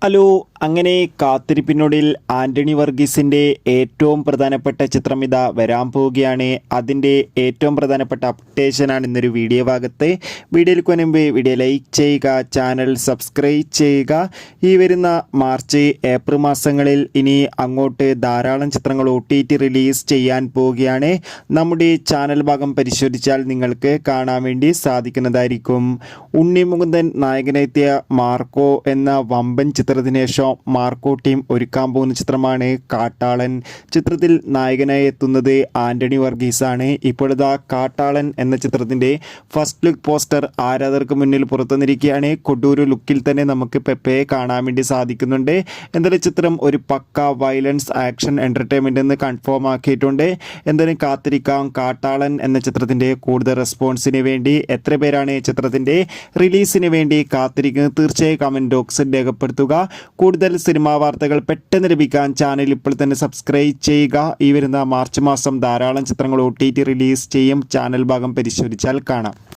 Hello. അങ്ങനെ കാത്തിരിപ്പിനൊടുവിൽ ആൻ്റണി വർഗീസിൻ്റെ ഏറ്റവും പ്രധാനപ്പെട്ട ചിത്രം ഇതാ വരാൻ പോവുകയാണ്. അതിൻ്റെ ഏറ്റവും പ്രധാനപ്പെട്ട അപ്ഡേഷനാണ് ഇന്നൊരു വീഡിയോ ഭാഗത്ത്. വീഡിയോയിൽ മുൻപ് വീഡിയോ ലൈക്ക് ചെയ്യുക, ചാനൽ സബ്സ്ക്രൈബ് ചെയ്യുക. ഈ വരുന്ന മാർച്ച് ഏപ്രിൽ മാസങ്ങളിൽ ഇനി അങ്ങോട്ട് ധാരാളം ചിത്രങ്ങൾ OTT റിലീസ് ചെയ്യാൻ പോവുകയാണ്. നമ്മുടെ ചാനൽ ഭാഗം പരിശോധിച്ചാൽ നിങ്ങൾക്ക് കാണാൻ വേണ്ടി സാധിക്കുന്നതായിരിക്കും. ഉണ്ണി മുകുന്ദൻ നായകനെത്തിയ മാർക്കോ എന്ന വമ്പൻ ചിത്രത്തിന് ശേഷം മാർക്കോ ടീം ഒരുക്കാൻ പോകുന്ന ചിത്രമാണ് കാട്ടാളൻ. ചിത്രത്തിൽ നായകനായി എത്തുന്നത് ആൻ്റണി വർഗീസാണ്. ഇപ്പോഴത്തെ കാട്ടാളൻ എന്ന ചിത്രത്തിൻ്റെ ഫസ്റ്റ് ലുക്ക് പോസ്റ്റർ ആരാധകർക്ക് മുന്നിൽ പുറത്തുവന്നിരിക്കുകയാണ്. കൊടൂരു ലുക്കിൽ തന്നെ നമുക്ക് പെപ്പയെ കാണാൻ വേണ്ടി സാധിക്കുന്നുണ്ട്. എന്തായാലും ചിത്രം ഒരു പക്ക വയലൻസ് ആക്ഷൻ എൻ്റർടൈൻമെൻ്റ് എന്ന് കൺഫേം ആക്കിയിട്ടുണ്ട്. എന്തായാലും കാത്തിരിക്കാം കാട്ടാളൻ എന്ന ചിത്രത്തിൻ്റെ കൂടുതൽ റെസ്പോൺസിന് വേണ്ടി. എത്ര പേരാണ് ചിത്രത്തിൻ്റെ റിലീസിന് വേണ്ടി കാത്തിരിക്കുന്നത്? തീർച്ചയായും കമൻറ്റ് ബോക്സിൽ രേഖപ്പെടുത്തുക. കൂടുതൽ സിനിമാ വാർത്തകൾ പെട്ടെന്ന് ലഭിക്കാൻ ചാനൽ ഇപ്പോൾ തന്നെ സബ്സ്ക്രൈബ് ചെയ്യുക. ഈ വരുന്ന മാർച്ച് മാസം ധാരാളം ചിത്രങ്ങൾ OTT റിലീസ് ചെയ്യും. ചാനൽ ഭാഗം പരിശോധിച്ചാൽ കാണാം.